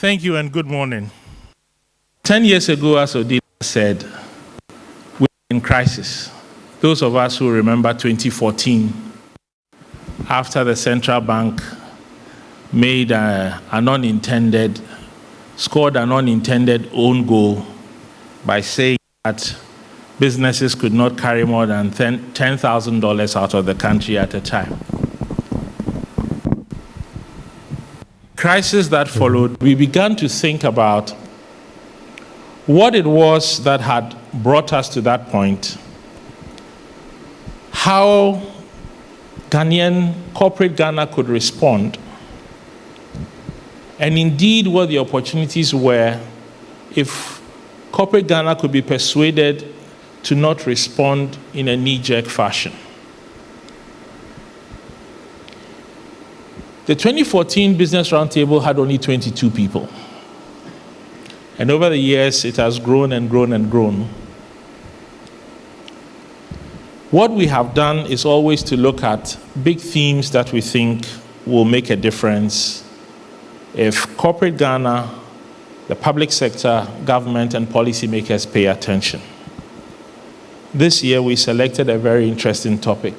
Thank you and good morning. 10 years ago, as Odile said, we were in crisis. Those of us who remember 2014, after the central bank made scored an unintended own goal by saying that businesses could not carry more than $10,000 out of the country at a time. Crisis that followed, we began to think about what it was that had brought us to that point, how corporate Ghana could respond, and indeed what the opportunities were if corporate Ghana could be persuaded to not respond in a knee-jerk fashion. The 2014 Business Roundtable had only 22 people. And over the years, it has grown and grown and grown. What we have done is always to look at big themes that we think will make a difference if corporate Ghana, the public sector, government, and policymakers pay attention. This year, we selected a very interesting topic.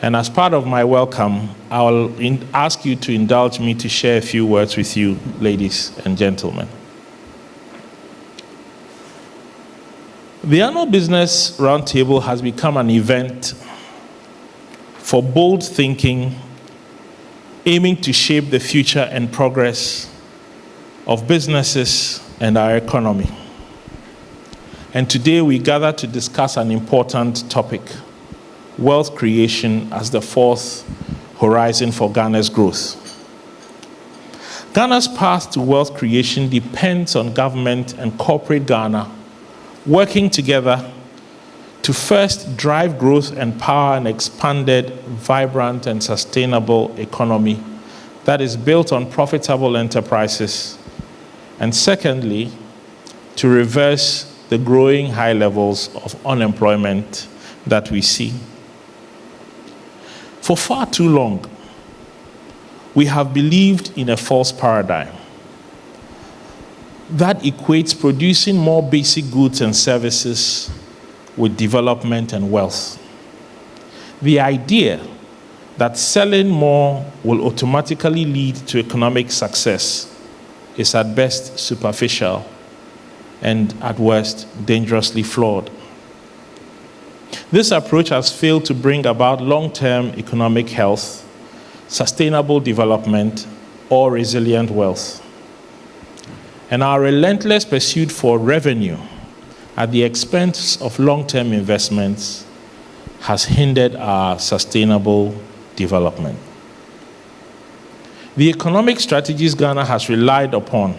And as part of my welcome, I'll ask you to indulge me to share a few words with you, ladies and gentlemen. The annual Business Roundtable has become an event for bold thinking, aiming to shape the future and progress of businesses and our economy. And today we gather to discuss an important topic: wealth creation as the fourth horizon for Ghana's growth. Ghana's path to wealth creation depends on government and corporate Ghana working together to first drive growth and power an expanded, vibrant, and sustainable economy that is built on profitable enterprises, and secondly, to reverse the growing high levels of unemployment that we see. For far too long, we have believed in a false paradigm that equates producing more basic goods and services with development and wealth. The idea that selling more will automatically lead to economic success is at best superficial and at worst dangerously flawed. This approach has failed to bring about long-term economic health, sustainable development, or resilient wealth. And our relentless pursuit for revenue at the expense of long-term investments has hindered our sustainable development. The economic strategies Ghana has relied upon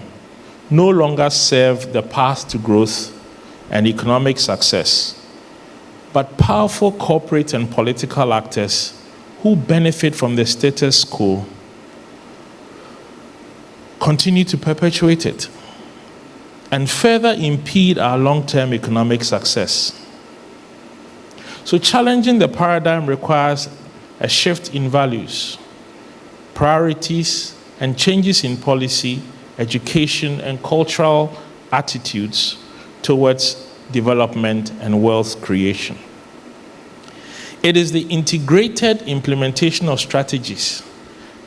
no longer serve the path to growth and economic success, but powerful corporate and political actors who benefit from the status quo continue to perpetuate it and further impede our long-term economic success. So challenging the paradigm requires a shift in values, priorities, and changes in policy, education, and cultural attitudes towards development and wealth creation. It is the integrated implementation of strategies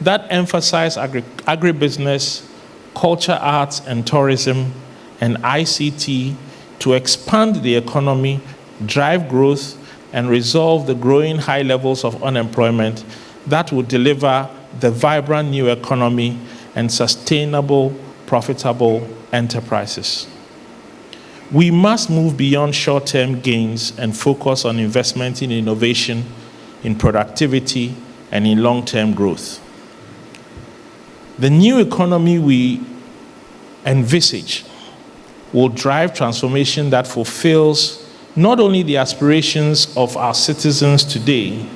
that emphasize agribusiness, culture, arts, and tourism, and ICT to expand the economy, drive growth, and resolve the growing high levels of unemployment that will deliver the vibrant new economy and sustainable, profitable enterprises. We must move beyond short-term gains and focus on investment in innovation, in productivity, and in long-term growth. The new economy we envisage will drive transformation that fulfills not only the aspirations of our citizens today,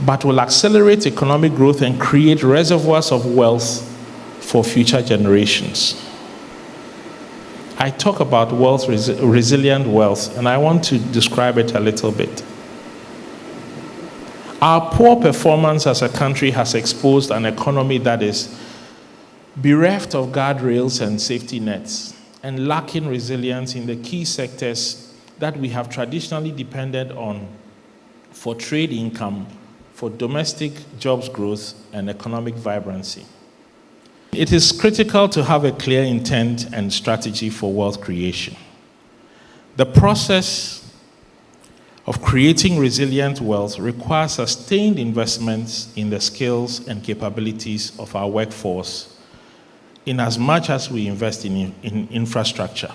but will accelerate economic growth and create reservoirs of wealth for future generations. I talk about wealth, resilient wealth, and I want to describe it a little bit. Our poor performance as a country has exposed an economy that is bereft of guardrails and safety nets, and lacking resilience in the key sectors that we have traditionally depended on for trade income, for domestic jobs growth, and economic vibrancy. It is critical to have a clear intent and strategy for wealth creation. The process of creating resilient wealth requires sustained investments in the skills and capabilities of our workforce, in as much as we invest in infrastructure.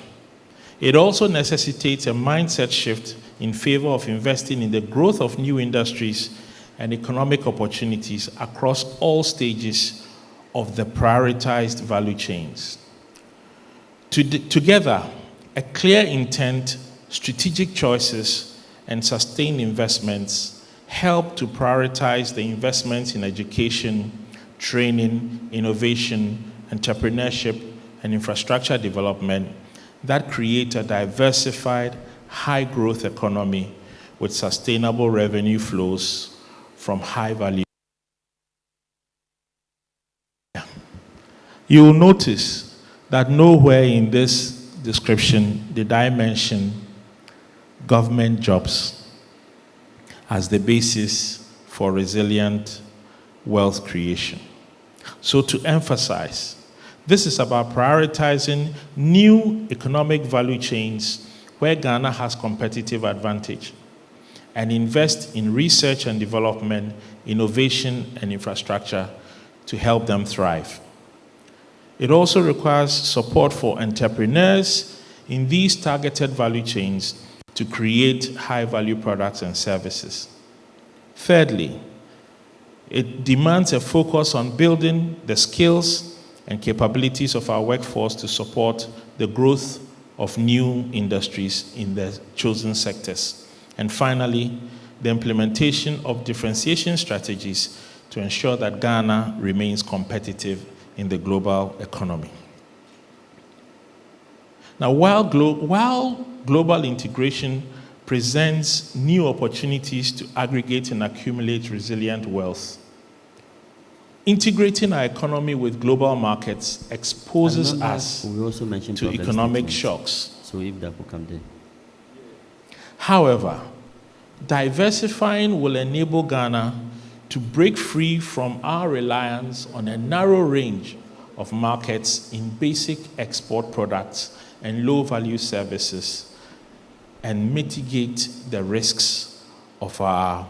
It also necessitates a mindset shift in favor of investing in the growth of new industries and economic opportunities across all stages of the prioritized value chains. Together, a clear intent, strategic choices, and sustained investments help to prioritize the investments in education, training, innovation, entrepreneurship, and infrastructure development that create a diversified, high-growth economy with sustainable revenue flows from high-value. You will notice that nowhere in this description did I mention government jobs as the basis for resilient wealth creation. So to emphasize, this is about prioritizing new economic value chains where Ghana has competitive advantage and invest in research and development, innovation, and infrastructure to help them thrive. It also requires support for entrepreneurs in these targeted value chains to create high-value products and services. Thirdly, it demands a focus on building the skills and capabilities of our workforce to support the growth of new industries in the chosen sectors. And finally, the implementation of differentiation strategies to ensure that Ghana remains competitive in the global economy. Now, while global integration presents new opportunities to aggregate and accumulate resilient wealth, integrating our economy with global markets exposes us to economic shocks. So if that will come there. However, diversifying will enable Ghana to break free from our reliance on a narrow range of markets in basic export products and low-value services, and mitigate the risks of our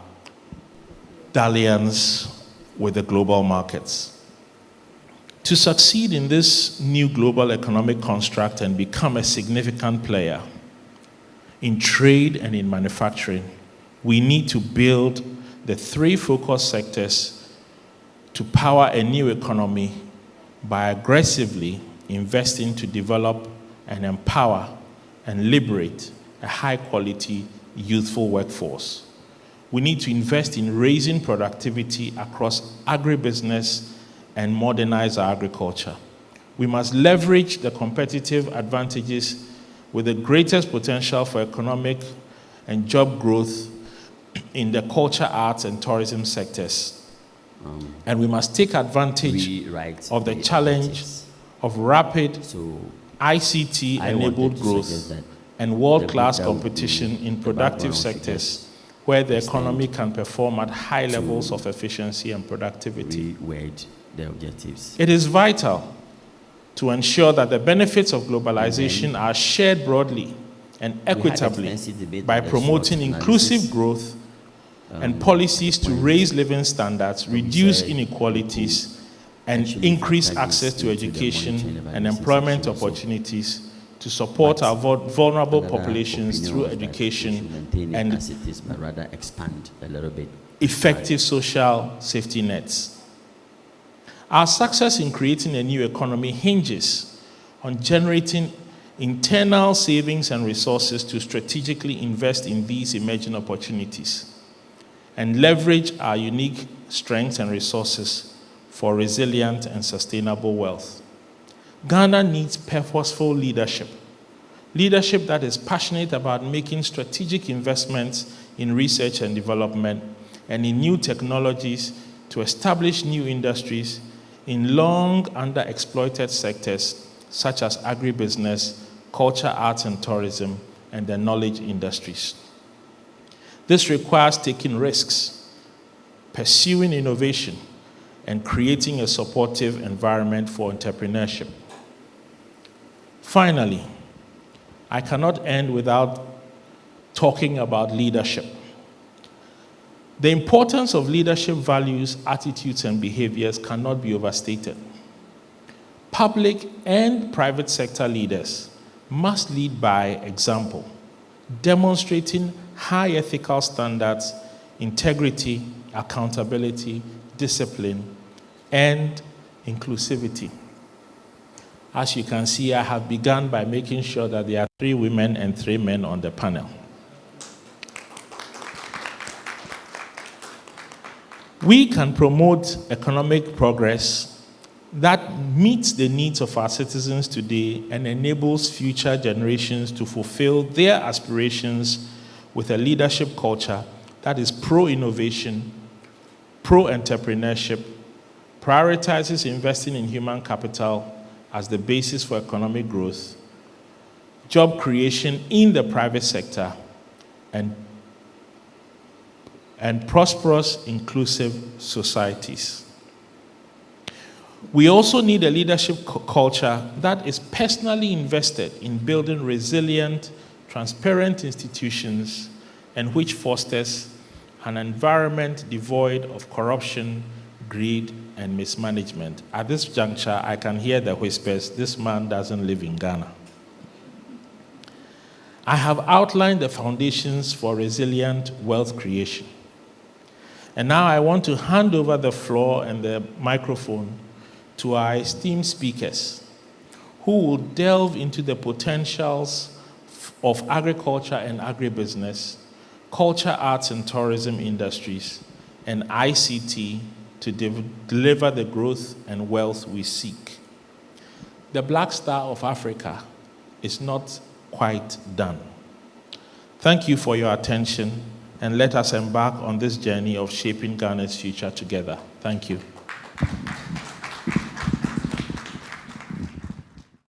dalliance with the global markets. To succeed in this new global economic construct and become a significant player in trade and in manufacturing, we need to build the three focus sectors to power a new economy by aggressively investing to develop and empower and liberate a high-quality, youthful workforce. We need to invest in raising productivity across agribusiness and modernize our agriculture. We must leverage the competitive advantages with the greatest potential for economic and job growth in the culture, arts, and tourism sectors. And we must take advantage of the challenge of rapid ICT-enabled growth and world-class competition in productive sectors where the economy can perform at high levels of efficiency and productivity. It is vital to ensure that the benefits of globalization are shared broadly and equitably by promoting inclusive growth and policies to raise living standards, reduce inequalities, and increase access to education and employment opportunities to support our vulnerable populations through education and effective social safety nets. Our success in creating a new economy hinges on generating internal savings and resources to strategically invest in these emerging opportunities and leverage our unique strengths and resources for resilient and sustainable wealth. Ghana needs purposeful leadership that is passionate about making strategic investments in research and development and in new technologies to establish new industries, in long underexploited sectors such as agribusiness, culture, arts and tourism, and the knowledge industries. This requires taking risks, pursuing innovation, and creating a supportive environment for entrepreneurship. Finally, I cannot end without talking about leadership. The importance of leadership values, attitudes, and behaviors cannot be overstated. Public and private sector leaders must lead by example, demonstrating high ethical standards, integrity, accountability, discipline, and inclusivity. As you can see, I have begun by making sure that there are 3 women and 3 men on the panel. We can promote economic progress that meets the needs of our citizens today and enables future generations to fulfill their aspirations with a leadership culture that is pro-innovation, pro-entrepreneurship, prioritizes investing in human capital as the basis for economic growth, job creation in the private sector, and prosperous, inclusive societies. We also need a leadership culture that is personally invested in building resilient, transparent institutions and which fosters an environment devoid of corruption, greed, and mismanagement. At this juncture, I can hear the whispers, this man doesn't live in Ghana. I have outlined the foundations for resilient wealth creation. And now I want to hand over the floor and the microphone to our esteemed speakers, who will delve into the potentials of agriculture and agribusiness, culture, arts, and tourism industries, and ICT to deliver the growth and wealth we seek. The Black Star of Africa is not quite done. Thank you for your attention, and let us embark on this journey of shaping Ghana's future together. Thank you.